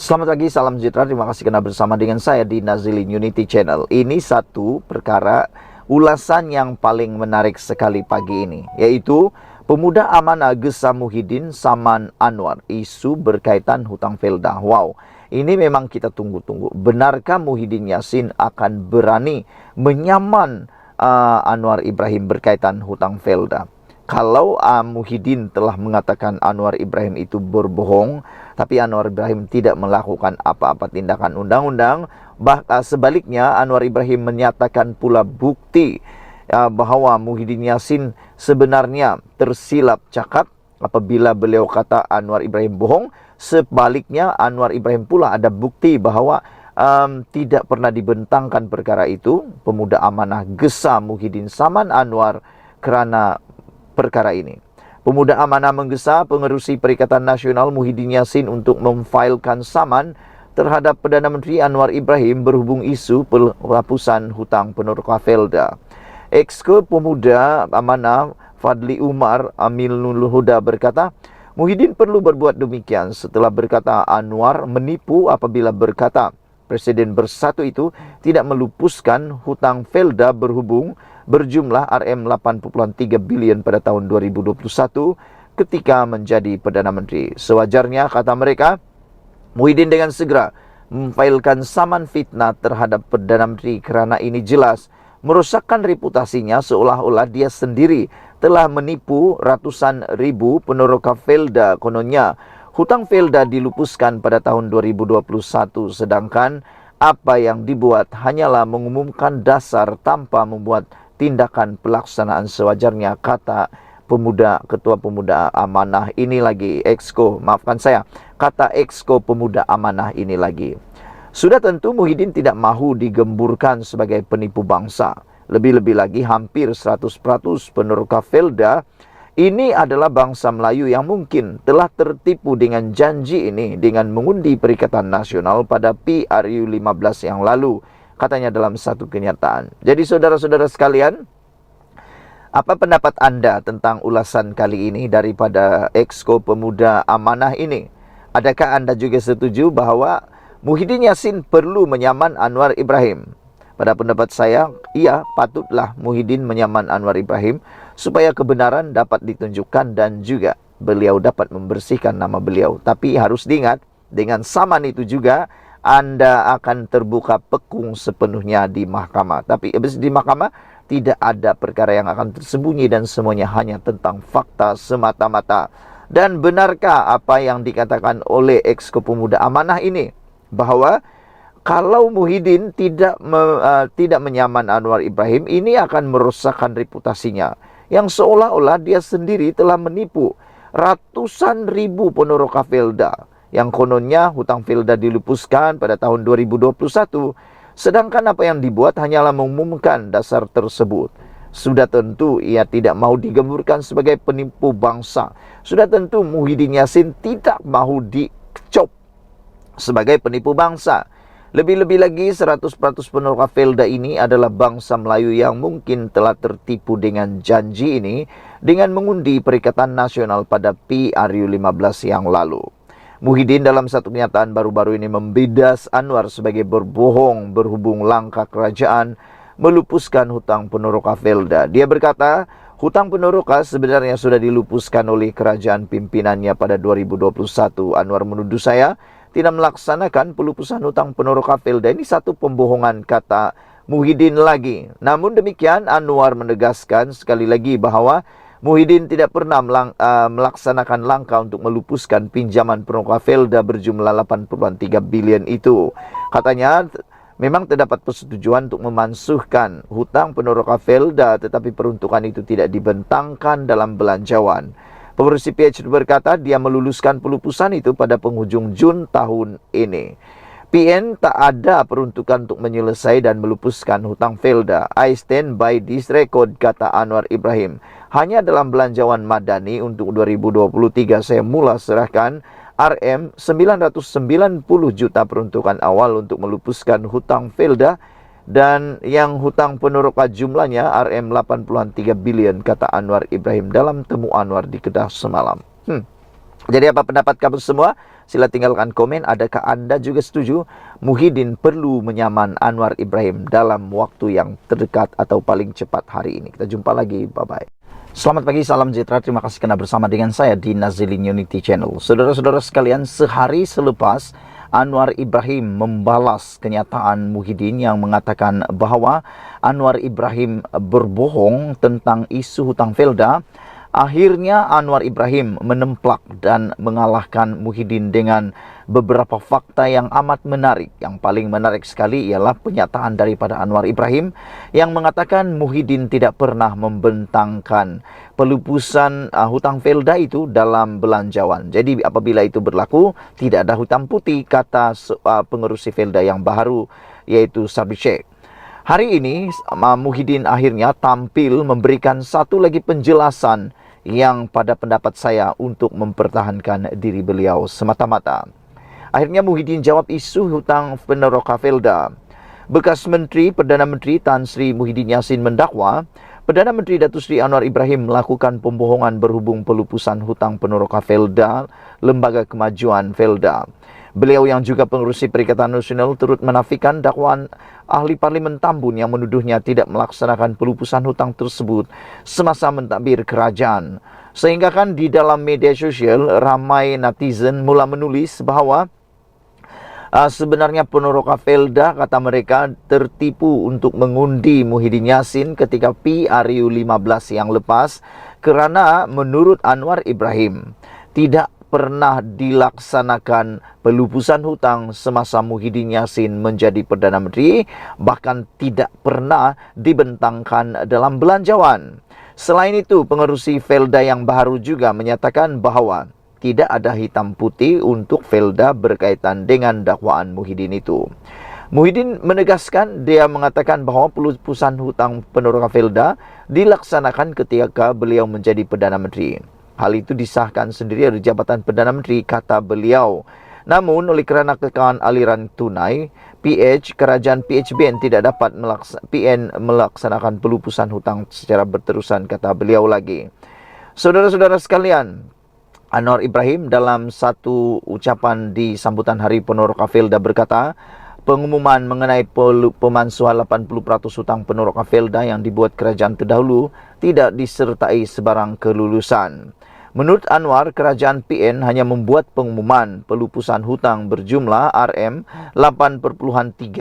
Selamat pagi, salam sejahtera. Terima kasih karena bersama dengan saya di Nazilin Unity Channel. Ini satu perkara ulasan yang paling menarik sekali pagi ini, yaitu pemuda amanah Gesa Muhyiddin Saman Anwar, isu berkaitan hutang Felda. Wow, ini memang kita tunggu-tunggu. Benarkah Muhyiddin Yassin akan berani menyaman Anwar Ibrahim berkaitan hutang Felda? Kalau Muhyiddin telah mengatakan Anwar Ibrahim itu berbohong, tapi Anwar Ibrahim tidak melakukan apa-apa tindakan undang-undang, sebaliknya Anwar Ibrahim menyatakan pula bukti bahwa Muhyiddin Yassin sebenarnya tersilap cakap apabila beliau kata Anwar Ibrahim bohong. Sebaliknya Anwar Ibrahim pula ada bukti bahwa tidak pernah dibentangkan perkara itu. Pemuda amanah Gesa Muhyiddin Saman Anwar kerana perkara ini. Pemuda amanah menggesa pengerusi Perikatan Nasional Muhyiddin Yassin untuk memfailkan saman terhadap Perdana Menteri Anwar Ibrahim berhubung isu penghapusan hutang peneroka Felda. Exco Pemuda Amanah Fadli Umar Aminul Huda berkata, Muhyiddin perlu berbuat demikian setelah berkata Anwar menipu apabila berkata Presiden Bersatu itu tidak melupuskan hutang Felda berjumlah Rm8.3 bilion pada tahun 2021 ketika menjadi Perdana Menteri. Sewajarnya, kata mereka, Muhyiddin dengan segera memfailkan saman fitnah terhadap Perdana Menteri kerana ini jelas merosakkan reputasinya seolah-olah dia sendiri telah menipu ratusan ribu peneroka Felda. Kononnya, hutang Felda dilupuskan pada tahun 2021, sedangkan apa yang dibuat hanyalah mengumumkan dasar tanpa membuat tindakan pelaksanaan sewajarnya, kata Ketua Pemuda Amanah ini lagi, kata Exco Pemuda Amanah ini lagi. Sudah tentu Muhyiddin tidak mahu digemburkan sebagai penipu bangsa. Lebih-lebih lagi hampir 100% peneroka Felda ini adalah bangsa Melayu yang mungkin telah tertipu dengan janji ini dengan mengundi Perikatan Nasional pada PRU 15 yang lalu, katanya dalam satu kenyataan. Jadi saudara-saudara sekalian, apa pendapat Anda tentang ulasan kali ini daripada Exco Pemuda Amanah ini? Adakah Anda juga setuju bahwa Muhyiddin Yassin perlu menyaman Anwar Ibrahim? Pada pendapat saya, iya, patutlah Muhyiddin menyaman Anwar Ibrahim supaya kebenaran dapat ditunjukkan dan juga beliau dapat membersihkan nama beliau. Tapi harus diingat, dengan saman itu juga Anda akan terbuka pekung sepenuhnya di mahkamah. Tapi di mahkamah tidak ada perkara yang akan tersembunyi dan semuanya hanya tentang fakta semata-mata. Dan benarkah apa yang dikatakan oleh Exco Pemuda Amanah ini, bahwa kalau Muhyiddin tidak menyaman Anwar Ibrahim, ini akan merosakkan reputasinya, yang seolah-olah dia sendiri telah menipu ratusan ribu peneroka Felda, yang kononnya hutang Felda dilupuskan pada tahun 2021, sedangkan apa yang dibuat hanyalah mengumumkan dasar tersebut. Sudah tentu ia tidak mahu digemburkan sebagai penipu bangsa. Sudah tentu Muhyiddin Yassin tidak mahu dicop sebagai penipu bangsa. Lebih-lebih lagi 100% peneroka Felda ini adalah bangsa Melayu yang mungkin telah tertipu dengan janji ini dengan mengundi Perikatan Nasional pada PRU 15 yang lalu. Muhyiddin dalam satu kenyataan baru-baru ini membidas Anwar sebagai berbohong berhubung langkah kerajaan melupuskan hutang peneroka Felda. Dia berkata, hutang peneroka sebenarnya sudah dilupuskan oleh kerajaan pimpinannya pada 2021. Anwar menuduh saya tidak melaksanakan pelupusan hutang peneroka Felda. Ini satu pembohongan, kata Muhyiddin lagi. Namun demikian, Anwar menegaskan sekali lagi bahwa Muhyiddin tidak pernah melaksanakan langkah untuk melupuskan pinjaman peneroka Felda berjumlah 8.3 bilion itu. Katanya memang terdapat persetujuan untuk memansuhkan hutang peneroka Felda, tetapi peruntukan itu tidak dibentangkan dalam belanjawan. Pengurusi PH berkata dia meluluskan pelupusan itu pada penghujung Jun tahun ini. PN tak ada peruntukan untuk menyelesaikan dan melupuskan hutang Felda. I stand by this record, kata Anwar Ibrahim. Hanya dalam belanjawan madani untuk 2023 saya mula serahkan Rm 990 juta peruntukan awal untuk melupuskan hutang Felda, dan yang hutang peneroka jumlahnya Rm8.3 bilion, kata Anwar Ibrahim dalam temu Anwar di Kedah semalam. Jadi apa pendapat kamu semua? Sila tinggalkan komen. Adakah Anda juga setuju Muhyiddin perlu menyaman Anwar Ibrahim dalam waktu yang terdekat atau paling cepat hari ini? Kita jumpa lagi. Bye-bye. Selamat pagi, salam sejahtera. Terima kasih karena bersama dengan saya di Nazilin Unity Channel. Saudara-saudara sekalian, sehari selepas Anwar Ibrahim membalas kenyataan Muhyiddin yang mengatakan bahwa Anwar Ibrahim berbohong tentang isu hutang Felda, akhirnya Anwar Ibrahim menemplak dan mengalahkan Muhyiddin dengan beberapa fakta yang amat menarik. Yang paling menarik sekali ialah pernyataan daripada Anwar Ibrahim yang mengatakan Muhyiddin tidak pernah membentangkan pelupusan hutang Felda itu dalam belanjawan. Jadi apabila itu berlaku, tidak ada hutang putih, kata pengerusi Felda yang baru, yaitu Sabri Sheikh. Hari ini Muhyiddin akhirnya tampil memberikan satu lagi penjelasan yang pada pendapat saya untuk mempertahankan diri beliau semata-mata. Akhirnya Muhyiddin jawab isu hutang peneroka Felda. Bekas Menteri Perdana Menteri Tan Sri Muhyiddin Yassin mendakwa Perdana Menteri Datuk Seri Anwar Ibrahim melakukan pembohongan berhubung pelupusan hutang peneroka Felda, Lembaga Kemajuan Felda. Beliau yang juga pengerusi Perikatan Nasional turut menafikan dakwaan ahli Parlimen Tambun yang menuduhnya tidak melaksanakan pelupusan hutang tersebut semasa mentadbir kerajaan. Sehingga kan di dalam media sosial ramai netizen mula menulis bahawa sebenarnya peneroka Felda, kata mereka, tertipu untuk mengundi Muhyiddin Yassin ketika PRU 15 yang lepas kerana menurut Anwar Ibrahim tidak pernah dilaksanakan pelupusan hutang semasa Muhyiddin Yassin menjadi Perdana Menteri, bahkan tidak pernah dibentangkan dalam belanjawan. Selain itu, pengerusi Felda yang baru juga menyatakan bahawa tidak ada hitam putih untuk Felda berkaitan dengan dakwaan Muhyiddin itu. Muhyiddin menegaskan, dia mengatakan bahawa pelupusan hutang peneroka Felda dilaksanakan ketika beliau menjadi Perdana Menteri. Hal itu disahkan sendiri oleh Jabatan Perdana Menteri, kata beliau. Namun, oleh kerana kekalahan aliran tunai, kerajaan PHBN tidak dapat melaksanakan pelupusan hutang secara berterusan, kata beliau lagi. Saudara-saudara sekalian, Anwar Ibrahim dalam satu ucapan di sambutan Hari Peneroka Felda berkata, pengumuman mengenai pemansuhan 80% hutang peneroka Felda yang dibuat kerajaan terdahulu tidak disertai sebarang kelulusan. Menurut Anwar, kerajaan PN hanya membuat pengumuman pelupusan hutang berjumlah RM8.3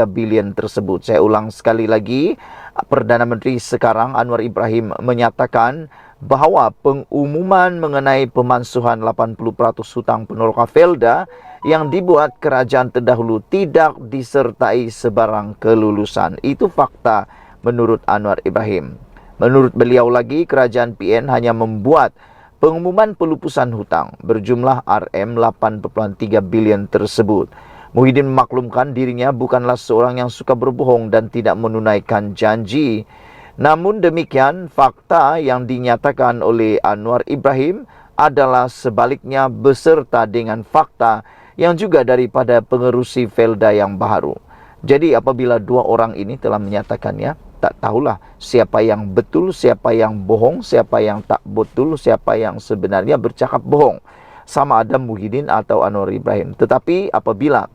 bilion tersebut. Saya ulang sekali lagi, Perdana Menteri sekarang Anwar Ibrahim menyatakan bahawa pengumuman mengenai pemansuhan 80% hutang peneroka Felda yang dibuat kerajaan terdahulu tidak disertai sebarang kelulusan. Itu fakta menurut Anwar Ibrahim. Menurut beliau lagi, kerajaan PN hanya membuat pengumuman pelupusan hutang berjumlah RM8.3 bilion tersebut. Muhyiddin memaklumkan dirinya bukanlah seorang yang suka berbohong dan tidak menunaikan janji. Namun demikian, fakta yang dinyatakan oleh Anwar Ibrahim adalah sebaliknya beserta dengan fakta yang juga daripada pengerusi Felda yang baru. Jadi apabila dua orang ini telah menyatakannya, tak tahulah siapa yang betul, siapa yang bohong, siapa yang tak betul, siapa yang sebenarnya bercakap bohong. Sama ada Muhyiddin atau Anwar Ibrahim. Tetapi apabila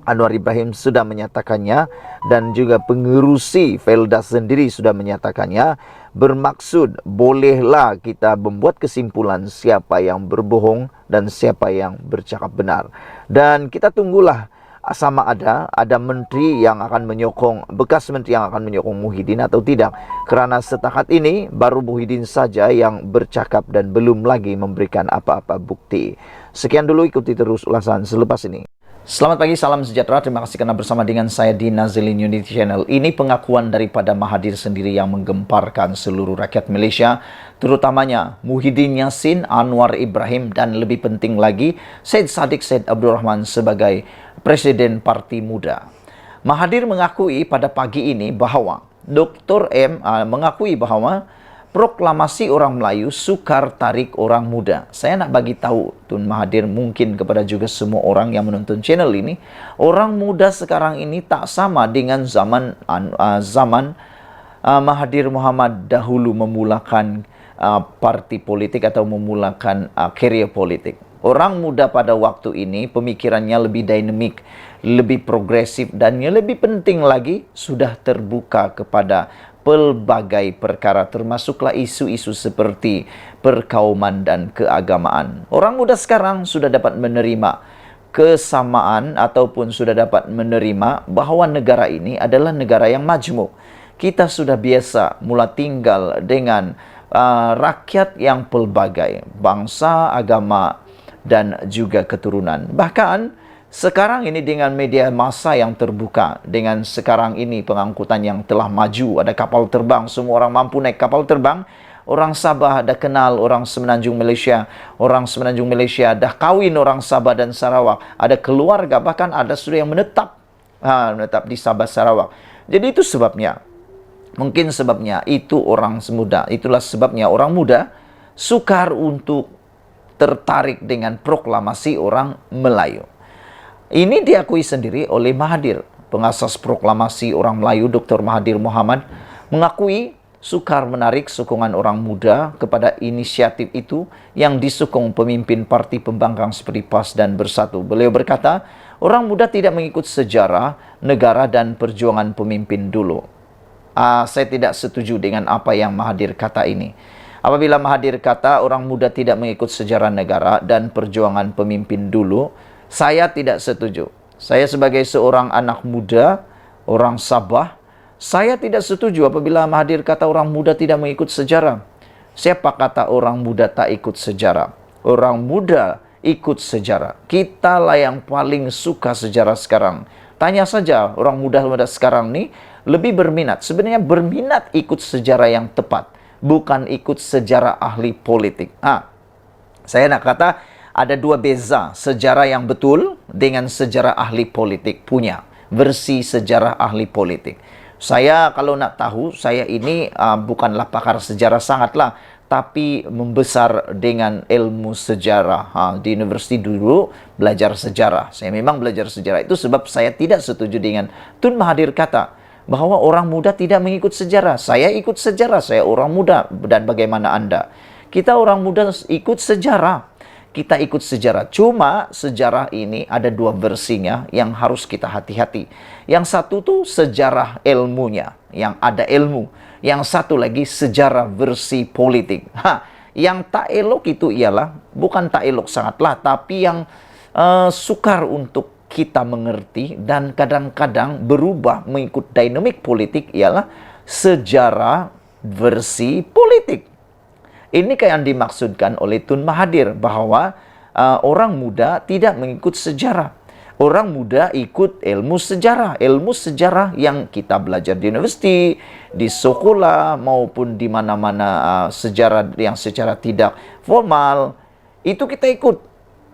Anwar Ibrahim sudah menyatakannya dan juga pengerusi Felda sendiri sudah menyatakannya, bermaksud bolehlah kita membuat kesimpulan siapa yang berbohong dan siapa yang bercakap benar. Dan kita tunggulah sama ada menteri yang akan menyokong, bekas menteri yang akan menyokong Muhyiddin atau tidak. Kerana setakat ini baru Muhyiddin saja yang bercakap dan belum lagi memberikan apa-apa bukti. Sekian dulu, ikuti terus ulasan selepas ini. Selamat pagi, salam sejahtera. Terima kasih karena bersama dengan saya di Nazilin Unity Channel. Ini pengakuan daripada Mahathir sendiri yang menggemparkan seluruh rakyat Malaysia, terutamanya Muhyiddin Yassin, Anwar Ibrahim dan lebih penting lagi Syed Saddiq Syed Abdul Rahman sebagai Presiden Parti Muda. Mahathir mengakui pada pagi ini bahawa Dr. M mengakui bahawa proklamasi orang Melayu sukar tarik orang muda. Saya nak bagi tahu Tun Mahathir mungkin kepada juga semua orang yang menonton channel ini, orang muda sekarang ini tak sama dengan zaman Mahathir Mohamad dahulu memulakan parti politik atau memulakan karier politik. Orang muda pada waktu ini pemikirannya lebih dinamik, lebih progresif, dan yang lebih penting lagi sudah terbuka kepada pelbagai perkara, termasuklah isu-isu seperti perkauman dan keagamaan. Orang muda sekarang sudah dapat menerima kesamaan ataupun sudah dapat menerima bahwa negara ini adalah negara yang majmuk. Kita sudah biasa mula tinggal dengan rakyat yang pelbagai, bangsa, agama, dan juga keturunan. Bahkan sekarang ini dengan media massa yang terbuka, dengan sekarang ini pengangkutan yang telah maju, ada kapal terbang, semua orang mampu naik kapal terbang. Orang Sabah dah kenal orang Semenanjung Malaysia, orang Semenanjung Malaysia dah kawin orang Sabah dan Sarawak, ada keluarga, bahkan ada sudah yang menetap di Sabah Sarawak. Jadi itu sebabnya, mungkin sebabnya itu orang muda, itulah sebabnya orang muda sukar untuk tertarik dengan proklamasi orang Melayu. Ini diakui sendiri oleh Mahathir. Pengasas proklamasi orang Melayu, Dr. Mahathir Mohamad, mengakui sukar menarik sokongan orang muda kepada inisiatif itu yang disokong pemimpin parti pembangkang seperti PAS dan Bersatu. Beliau berkata, orang muda tidak mengikut sejarah, negara dan perjuangan pemimpin dulu. Saya tidak setuju dengan apa yang Mahathir kata ini. Apabila Mahathir kata orang muda tidak mengikut sejarah negara dan perjuangan pemimpin dulu, saya tidak setuju. Saya sebagai seorang anak muda, orang Sabah, saya tidak setuju apabila Mahathir kata orang muda tidak mengikut sejarah. Siapa kata orang muda tak ikut sejarah? Orang muda ikut sejarah. Kita lah yang paling suka sejarah sekarang. Tanya saja orang muda-muda sekarang ni lebih berminat. Sebenarnya berminat ikut sejarah yang tepat, bukan ikut sejarah ahli politik. Saya nak kata ada dua beza sejarah yang betul dengan sejarah ahli politik punya. Versi sejarah ahli politik. Saya kalau nak tahu, saya ini bukanlah pakar sejarah sangatlah, tapi membesar dengan ilmu sejarah. Di universiti dulu belajar sejarah. Saya memang belajar sejarah. Itu sebab saya tidak setuju dengan Tun Mahathir kata bahwa orang muda tidak mengikut sejarah. Saya ikut sejarah, saya orang muda. Dan bagaimana Anda? Kita orang muda ikut sejarah. Kita ikut sejarah. Cuma sejarah ini ada dua versinya yang harus kita hati-hati. Yang satu tuh sejarah ilmunya, yang ada ilmu. Yang satu lagi sejarah versi politik. Yang tak elok itu ialah, bukan tak elok sangatlah, tapi yang sukar untuk kita mengerti dan kadang-kadang berubah mengikut dinamik politik ialah sejarah versi politik. Ini kayak yang dimaksudkan oleh Tun Mahathir bahwa orang muda tidak mengikut sejarah. Orang muda ikut ilmu sejarah. Ilmu sejarah yang kita belajar di universiti, di sekolah maupun di mana-mana sejarah yang secara tidak formal, itu kita ikut.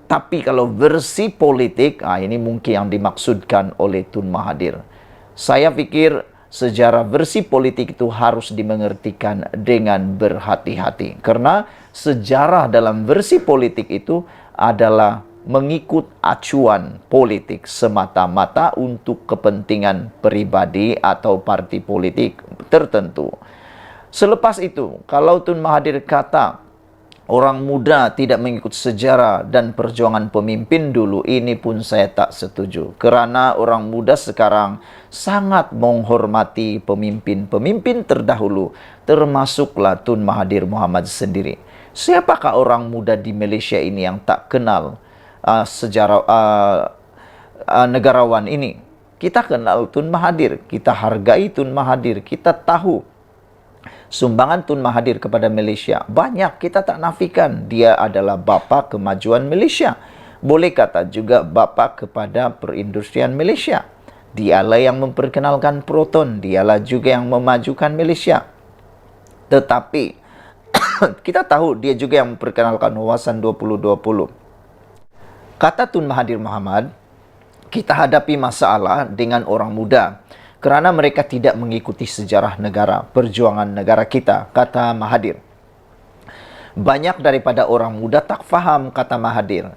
Tapi kalau versi politik, ini mungkin yang dimaksudkan oleh Tun Mahathir. Saya pikir sejarah versi politik itu harus dimengertikan dengan berhati-hati. Karena sejarah dalam versi politik itu adalah mengikut acuan politik semata-mata untuk kepentingan pribadi atau parti politik tertentu. Selepas itu, kalau Tun Mahathir kata orang muda tidak mengikut sejarah dan perjuangan pemimpin dulu, ini pun saya tak setuju. Kerana orang muda sekarang sangat menghormati pemimpin-pemimpin terdahulu, termasuklah Tun Mahathir Mohamad sendiri. Siapakah orang muda di Malaysia ini yang tak kenal sejarah negarawan ini? Kita kenal Tun Mahathir, kita hargai Tun Mahathir, kita tahu sumbangan Tun Mahathir kepada Malaysia banyak, kita tak nafikan. Dia adalah bapa kemajuan Malaysia. Boleh kata juga bapa kepada perindustrian Malaysia. Dialah yang memperkenalkan proton, dialah juga yang memajukan Malaysia. Tetapi kita tahu dia juga yang memperkenalkan wawasan 2020. Kata Tun Mahathir Mohamad, kita hadapi masalah dengan orang muda kerana mereka tidak mengikuti sejarah negara, perjuangan negara kita, kata Mahathir. Banyak daripada orang muda tak faham, kata Mahathir.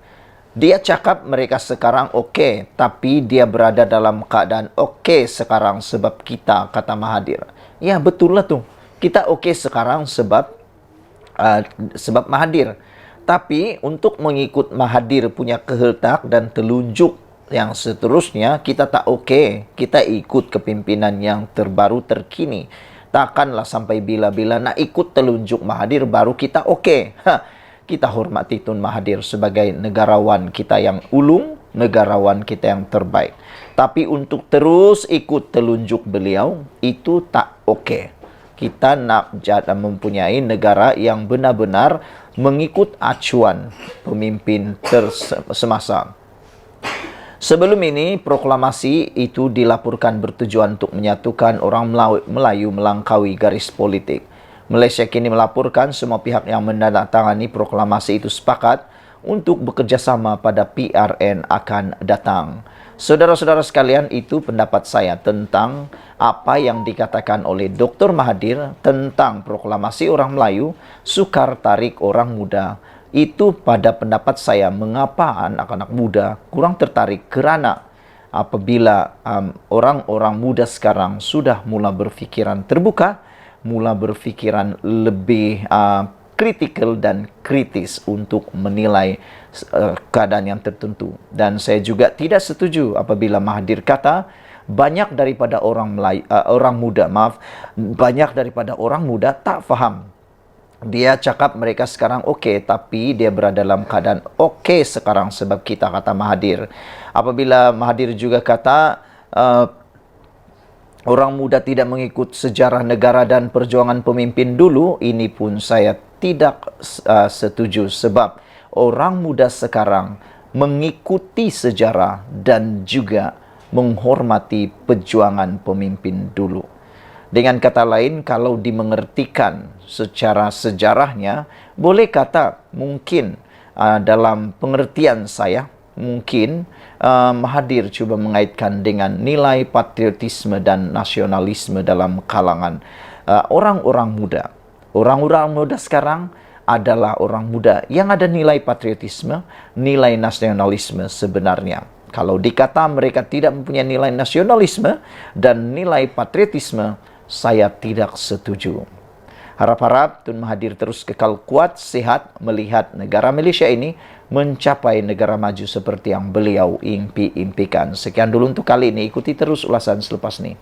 Dia cakap mereka sekarang okey, tapi dia berada dalam keadaan okey sekarang sebab kita, kata Mahathir. Ya, betul lah tu. Kita okey sekarang sebab Mahathir. Tapi untuk mengikut Mahathir punya kehendak dan telunjuk yang seterusnya, kita tak oke. Kita ikut kepimpinan yang terbaru terkini. Takkanlah sampai bila-bila nak ikut telunjuk Mahathir baru kita oke. Kita hormati Tun Mahathir sebagai negarawan kita yang ulung, negarawan kita yang terbaik. Tapi untuk terus ikut telunjuk beliau, itu tak oke. Kita nak mempunyai negara yang benar-benar mengikut acuan pemimpin semasa. Sebelum ini, proklamasi itu dilaporkan bertujuan untuk menyatukan orang Melayu melangkaui garis politik. Malaysia kini melaporkan semua pihak yang menandatangani proklamasi itu sepakat untuk bekerjasama pada PRN akan datang. Saudara-saudara sekalian, itu pendapat saya tentang apa yang dikatakan oleh Dr. Mahathir tentang proklamasi orang Melayu, sukar tarik orang muda. Itu pada pendapat saya mengapa anak-anak muda kurang tertarik, kerana apabila orang-orang muda sekarang sudah mula berfikiran terbuka, mula berfikiran lebih kritikal dan kritis untuk menilai keadaan yang tertentu. Dan saya juga tidak setuju apabila Mahathir kata banyak daripada orang muda tak faham. Dia cakap mereka sekarang okey, tapi dia berada dalam keadaan okey sekarang sebab kita, kata Mahathir. Apabila Mahathir juga kata orang muda tidak mengikut sejarah negara dan perjuangan pemimpin dulu, ini pun saya tidak setuju sebab orang muda sekarang mengikuti sejarah dan juga menghormati perjuangan pemimpin dulu. Dengan kata lain, kalau dimengertikan secara sejarahnya, boleh kata mungkin dalam pengertian saya, mungkin Mahathir cuba mengaitkan dengan nilai patriotisme dan nasionalisme dalam kalangan orang-orang muda. Orang-orang muda sekarang adalah orang muda yang ada nilai patriotisme, nilai nasionalisme sebenarnya. Kalau dikata mereka tidak mempunyai nilai nasionalisme dan nilai patriotisme, saya tidak setuju. Harap-harap Tun Mahathir terus kekal kuat, sehat, melihat negara Malaysia ini mencapai negara maju seperti yang beliau impikan. Sekian dulu untuk kali ini. Ikuti terus ulasan selepas ini.